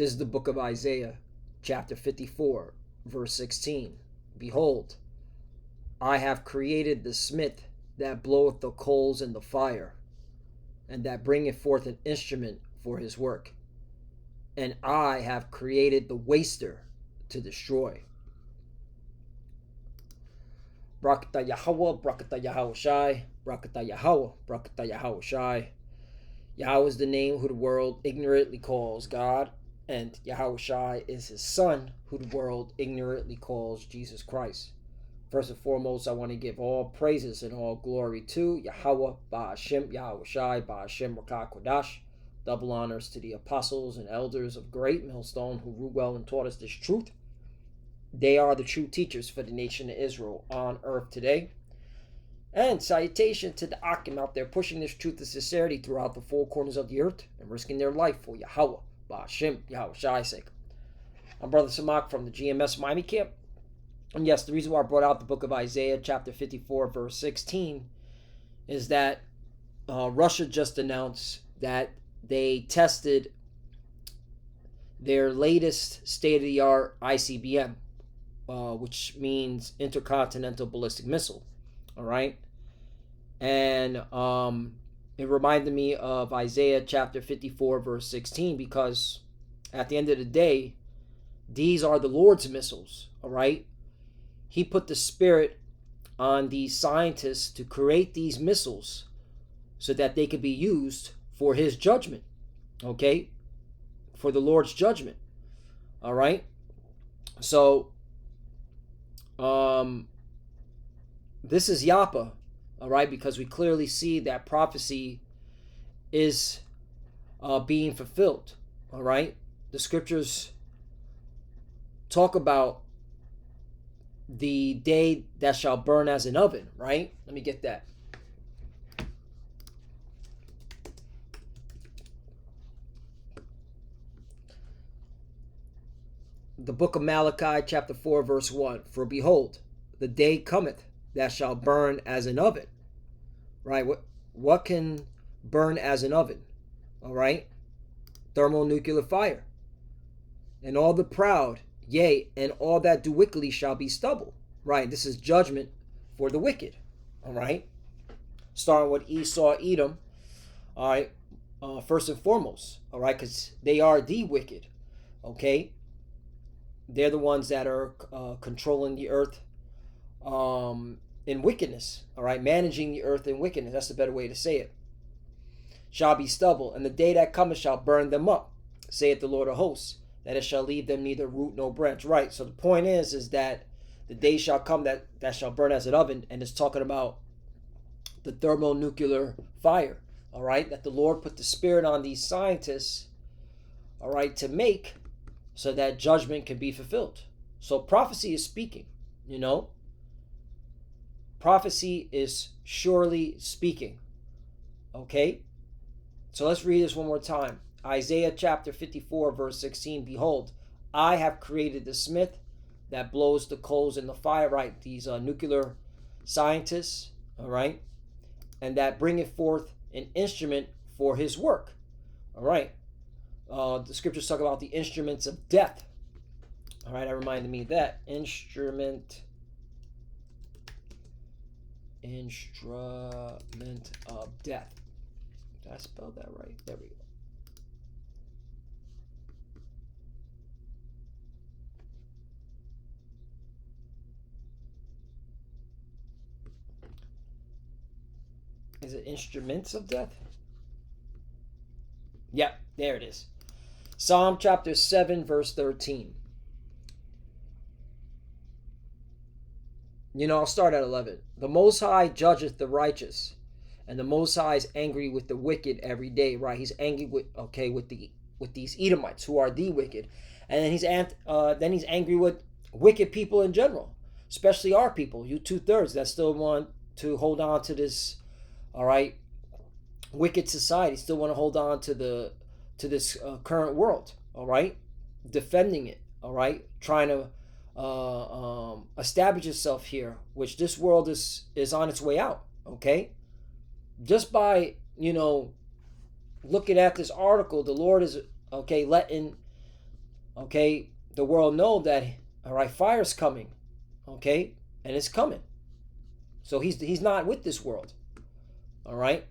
This is the book of Isaiah, chapter 54, verse 16. Behold, I have created the smith that bloweth the coals in the fire, and that bringeth forth an instrument for his work. And I have created the waster to destroy. Brakata Yahweh, Brakata Yahweh Shai, Brakata Yahweh, Brakata Yahweh Shai. Yahweh is the name who the world ignorantly calls God, and Yahweh Shai is his son, who the world ignorantly calls Jesus Christ. First and foremost, I want to give all praises and all glory to Yahweh, Ba'ashem, Yahweh Shai, Ba'ashem, Rakah Kodash. Double honors to the apostles and elders of Great Millstone who ruled well and taught us this truth. They are the true teachers for the nation of Israel on earth today. And salutation to the Akim out there pushing this truth and sincerity throughout the four corners of the earth and risking their life for Yahweh, Ba'ashem, Yahweh Shai's sake. I'm Brother Samak from the GMS Miami camp. And yes, the reason why I brought out the book of Isaiah, chapter 54, verse 16, is that Russia just announced that they tested their latest state-of-the-art ICBM, which means intercontinental ballistic missile. All right. And it reminded me of Isaiah chapter 54, verse 16, because at the end of the day, these are the Lord's missiles. All right. He put the spirit on these scientists to create these missiles so that they could be used for his judgment. Okay. For the Lord's judgment. All right. So, this is Yapa, all right, because we clearly see that prophecy is being fulfilled, all right? The scriptures talk about the day that shall burn as an oven, right? Let me get that. The book of Malachi, chapter 4, verse 1. For behold, the day cometh that shall burn as an oven. Right? What can burn as an oven? All right? Thermonuclear fire. And all the proud, yea, and all that do wickedly shall be stubble. Right? This is judgment for the wicked. All right? Starting with Esau, Edom. All right? First and foremost. All right? Because they are the wicked. Okay? They're the ones that are controlling the earth in wickedness, all right, managing the earth in wickedness. That's the better way to say it. Shall be stubble, and the day that cometh shall burn them up, saith the Lord of hosts, that it shall leave them neither root nor branch. Right. So the point is that the day shall come that shall burn as an oven, and it's talking about the thermonuclear fire. All right, that the Lord put the spirit on these scientists, all right, to make so that judgment can be fulfilled. So prophecy is speaking, you know. Prophecy is surely speaking. Okay? So let's read this one more time. Isaiah chapter 54, verse 16. Behold, I have created the smith that blows the coals in the fire. Right? These nuclear scientists. All right? And that bringeth forth an instrument for his work. All right? The scriptures talk about the instruments of death. All right, that reminded me of that. Instrument of death. Did I spell that right? There we go. Is it instruments of death? Yep, there it is. Psalm chapter 7, verse 13. You know, I'll start at 11. The Most High judgeth the righteous, and the Most High is angry with the wicked every day. Right? He's angry with these Edomites who are the wicked, and then he's angry with wicked people in general, especially our people. You 2/3 that still want to hold on to this, all right, wicked society. Still want to hold on to this current world. All right, defending it. All right, trying to establish itself here, which this world is on its way out. Okay, just by looking at this article, the Lord is letting okay, the world know that, all right, fire's coming, okay, and it's coming. So he's not with this world, all right,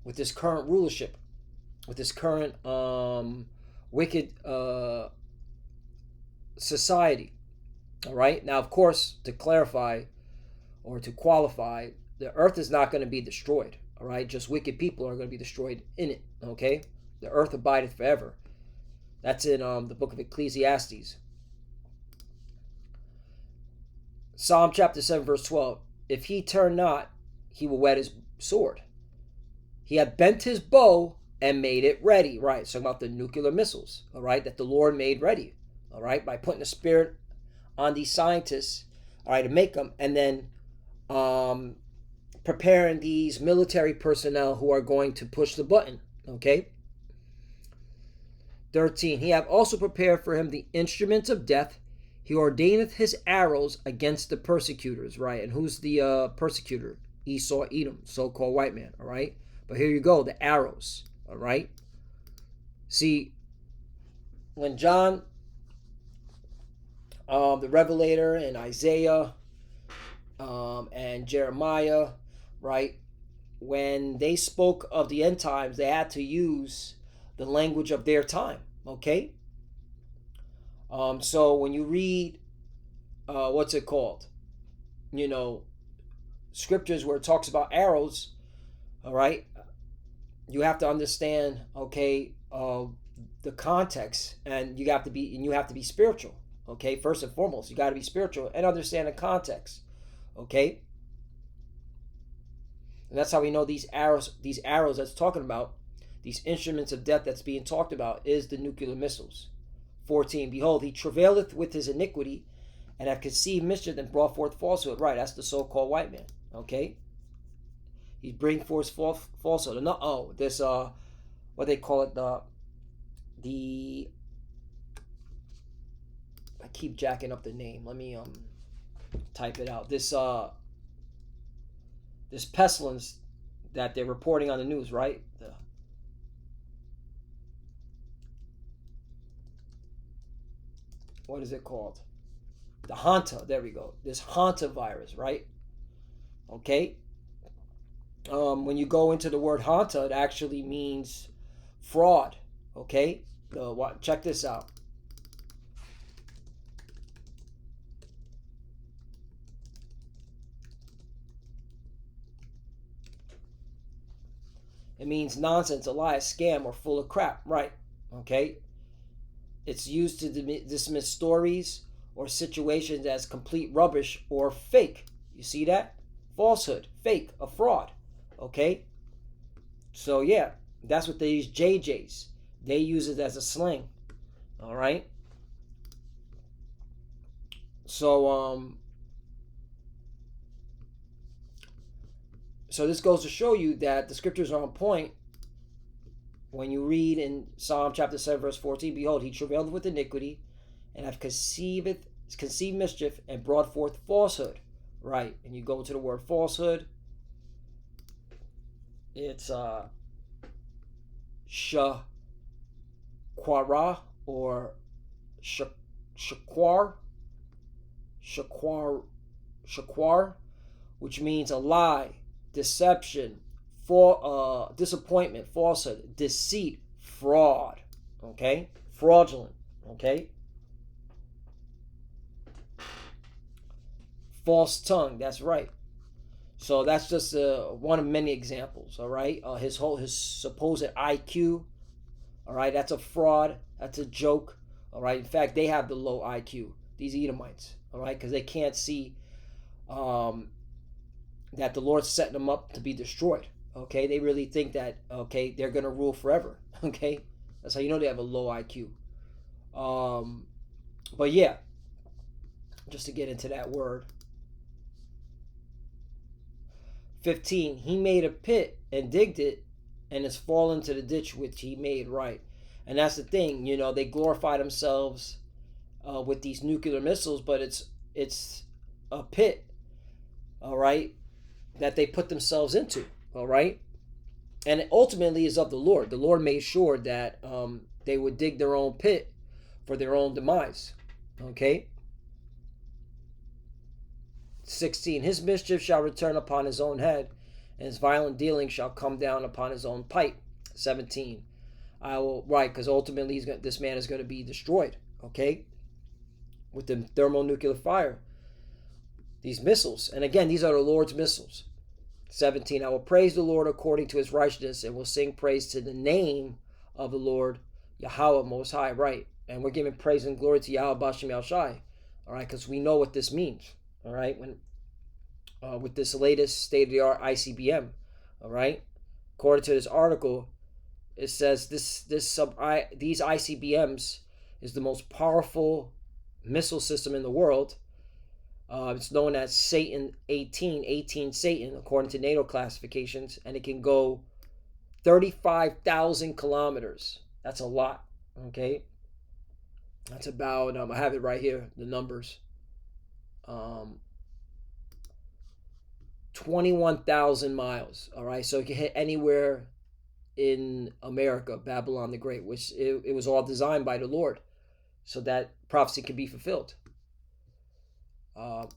with this current rulership, with this current wicked society, all right. Now, of course, to clarify or to qualify, the earth is not going to be destroyed, all right. Just wicked people are going to be destroyed in it, okay. The earth abideth forever. That's in the book of Ecclesiastes. Psalm chapter 7, verse 12. If he turn not, he will whet his sword. He had bent his bow and made it ready. Right, so about the nuclear missiles, all right, that the Lord made ready, all right, by putting the spirit on these scientists, all right, to make them, and then preparing these military personnel who are going to push the button, okay. 13. He have also prepared for him the instruments of death. He ordaineth his arrows against the persecutors, right? And who's the persecutor? Esau, Edom, so-called white man, all right? But here you go, the arrows, all right? See, when John, the Revelator, and Isaiah, and Jeremiah, right? When they spoke of the end times, they had to use the language of their time, okay? So when you read, what's it called? You know, scriptures where it talks about arrows, all right? You have to understand, okay, the context, and you have to be spiritual, okay? First and foremost, you got to be spiritual and understand the context, okay? And that's how we know these arrows that's talking about, these instruments of death that's being talked about, is the nuclear missiles. 14. Behold, he travaileth with his iniquity, and have conceived mischief and brought forth falsehood. Right, that's the so-called white man. Okay, he bring forth falsehood. No, this what they call it, the I keep jacking up the name. Let me type it out. This pestilence that they're reporting on the news, right? What is it called? The Hanta. There we go. This Hanta virus, right? Okay. When you go into the word Hanta, it actually means fraud. Okay. Check this out. It means nonsense, a lie, a scam, or full of crap. Right. Okay. It's used to dismiss stories or situations as complete rubbish or fake. You see that? Falsehood, fake, a fraud. Okay? So yeah, that's what they use, JJs. They use it as a slang. All right? So so this goes to show you that the scriptures are on point. When you read in Psalm chapter 7, verse 14, behold, he travailed with iniquity, and have conceived mischief, and brought forth falsehood. Right, and you go to the word falsehood. It's shaquara or shaquar, which means a lie, deception, disappointment, falsehood, deceit, fraud. Okay, fraudulent. Okay, false tongue. That's right. So that's just one of many examples. All right, his supposed IQ. All right, that's a fraud. That's a joke. All right. In fact, they have the low IQ. These Edomites. All right, because they can't see that the Lord's setting them up to be destroyed. Okay, they really think that, okay, they're gonna rule forever. Okay, that's how you know they have a low IQ. But yeah, just to get into that word. 15. He made a pit and digged it, and has fallen to the ditch which he made. Right, and that's the thing. You know, they glorify themselves with these nuclear missiles, but it's a pit. All right, that they put themselves into. All right, and it ultimately is of the Lord. The Lord made sure that They would dig their own pit for their own demise. Okay? 16. His mischief shall return upon his own head, and his violent dealing shall come down upon his own pipe. 17. I will, right, because ultimately this man is going to be destroyed. Okay? With the thermonuclear fire. These missiles. And again, these are the Lord's missiles. 17. I will praise the Lord according to his righteousness, and will sing praise to the name of the Lord, Yahweh Most High. Right. And we're giving praise and glory to Yahweh Bashem Yahushai. All right, because we know what this means. All right, when with this latest state-of-the-art ICBM. All right, according to this article, it says these ICBMs is the most powerful missile system in the world. It's known as Satan 18 Satan, according to NATO classifications, and it can go 35,000 kilometers. That's a lot. Okay, that's about I have it right here, the numbers. 21,000 miles. All right, so it can hit anywhere in America, Babylon the Great, which it was all designed by the Lord, so that prophecy can be fulfilled.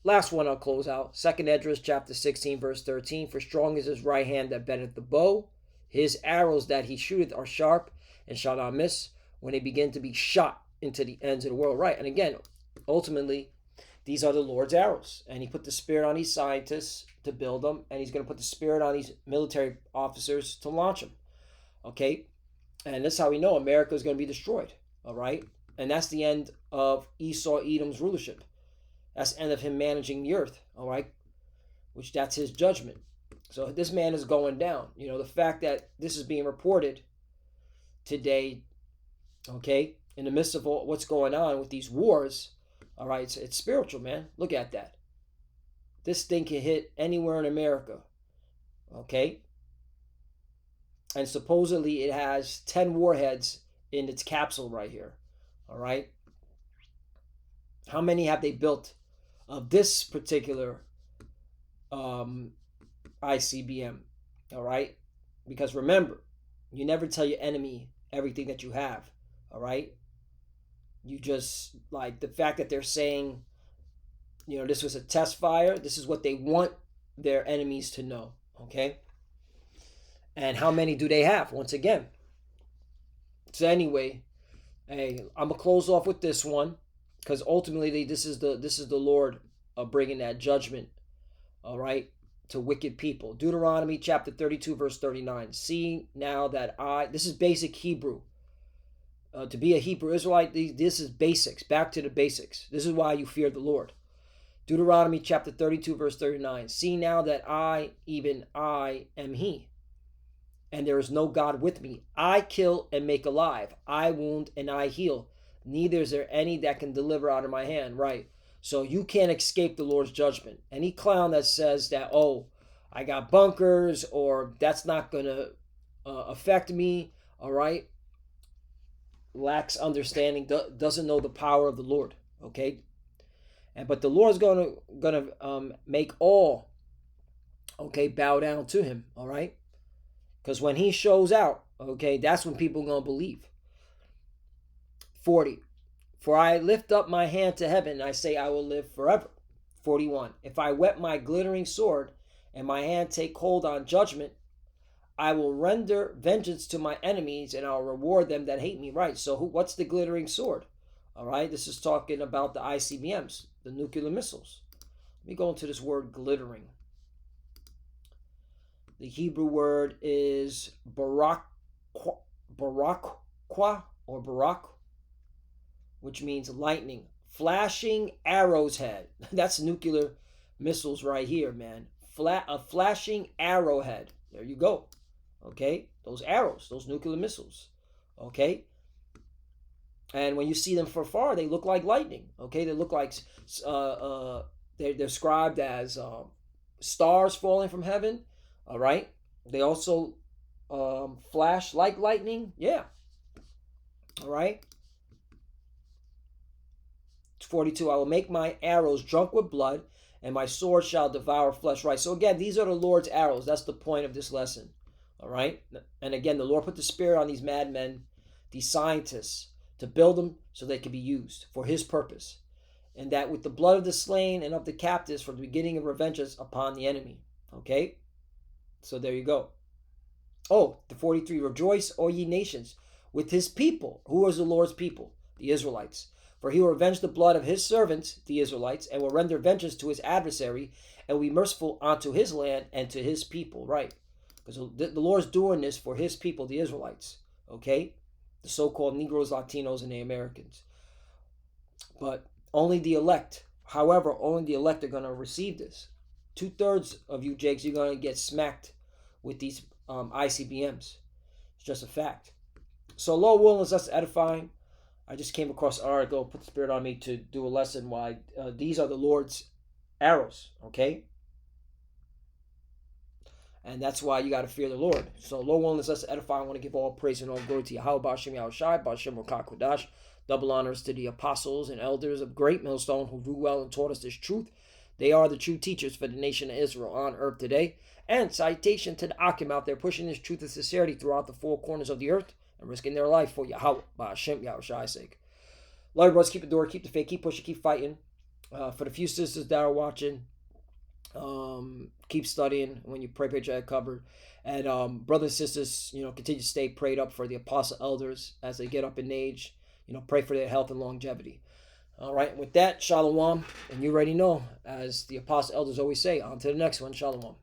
Last one I'll close out. 2nd Esdras chapter 16 verse 13. For strong is his right hand that bendeth the bow. His arrows that he shooteth are sharp and shall not miss when they begin to be shot into the ends of the world. Right, and again, ultimately, these are the Lord's arrows. And he put the spirit on these scientists to build them. And he's going to put the spirit on these military officers to launch them. Okay? And that's how we know America is going to be destroyed. All right? And that's the end of Esau Edom's rulership. That's the end of him managing the earth. All right? Which that's his judgment. So this man is going down. You know, the fact that this is being reported today, okay, in the midst of all what's going on with these wars. All right, it's spiritual, man. Look at that. This thing can hit anywhere in America. Okay? And supposedly it has 10 warheads in its capsule right here. All right? How many have they built of this particular ICBM? All right? Because remember, you never tell your enemy everything that you have. All right? You just, like, the fact that they're saying, you know, this was a test fire, this is what they want their enemies to know, okay? And how many do they have, once again? So anyway, hey, I'm going to close off with this one, because ultimately this is the Lord bringing that judgment, all right, to wicked people. Deuteronomy chapter 32, verse 39. See now that this is basic Hebrew. To be a Hebrew Israelite, this is basics, back to the basics. This is why you fear the Lord. Deuteronomy chapter 32, verse 39. See now that I, even I, am he, and there is no God with me. I kill and make alive. I wound and I heal. Neither is there any that can deliver out of my hand. Right. So you can't escape the Lord's judgment. Any clown that says that, oh, I got bunkers, or that's not going to affect me, all right, lacks understanding, doesn't know the power of the Lord. Okay, but the Lord's gonna make all, okay, bow down to him. All right, because when he shows out, okay, that's when people are gonna believe. 40. For I lift up my hand to heaven, and I say I will live forever. 41. If I whet my glittering sword, and my hand take hold on judgment, I will render vengeance to my enemies, and I'll reward them that hate me. Right. So what's the glittering sword? All right. This is talking about the ICBMs, the nuclear missiles. Let me go into this word glittering. The Hebrew word is barakwa, or barak, which means lightning. Flashing arrow's head. That's nuclear missiles right here, man. A flashing arrowhead. There you go. Okay, those arrows, those nuclear missiles. Okay, and when you see them from far, they look like lightning. Okay, they look like they're described as stars falling from heaven. All right, they also flash like lightning. Yeah. All right. 42. I will make my arrows drunk with blood, and my sword shall devour flesh. Right. So again, these are the Lord's arrows. That's the point of this lesson. All right. And again, the Lord put the spirit on these madmen these scientists, to build them so they can be used for his purpose. And that with the blood of the slain and of the captives for the beginning of revenges upon the enemy. Okay? So there you go. Oh, the 43, rejoice, O ye nations, with his people. Who is the Lord's people? The Israelites. For he will avenge the blood of his servants, the Israelites, and will render vengeance to his adversary, and will be merciful unto his land and to his people. Right? Because the Lord's doing this for his people, the Israelites. Okay? The so-called Negroes, Latinos, and the Americans. But only the elect. However, only the elect are going to receive this. 2/3 of you, Jakes, you're going to get smacked with these ICBMs. It's just a fact. So, Lord willing, is us edifying. I just came across an article, put the Spirit on me to do a lesson why these are the Lord's arrows, okay? And that's why you got to fear the Lord. So, Lord willing, is us edifying. I want to give all praise and all glory to Yahweh, Ba'ashem Yahushai, Ba'ashem Rokah Kodash. Double honors to the apostles and elders of Great Millstone who grew well and taught us this truth. They are the true teachers for the nation of Israel on earth today. And citation to the Akim out there pushing this truth and sincerity throughout the four corners of the earth and risking their life for Yahweh, Ba'ashem Yahushai's sake. Lord, brothers, keep the door, keep the faith, keep pushing, keep fighting. For the few sisters that are watching, keep studying. When you pray your head covered. And brothers and sisters, continue to stay prayed up for the apostle elders as they get up in age. Pray for their health and longevity. All right, with that, shalom. And you already know, as the apostle elders always say, on to the next one, shalom.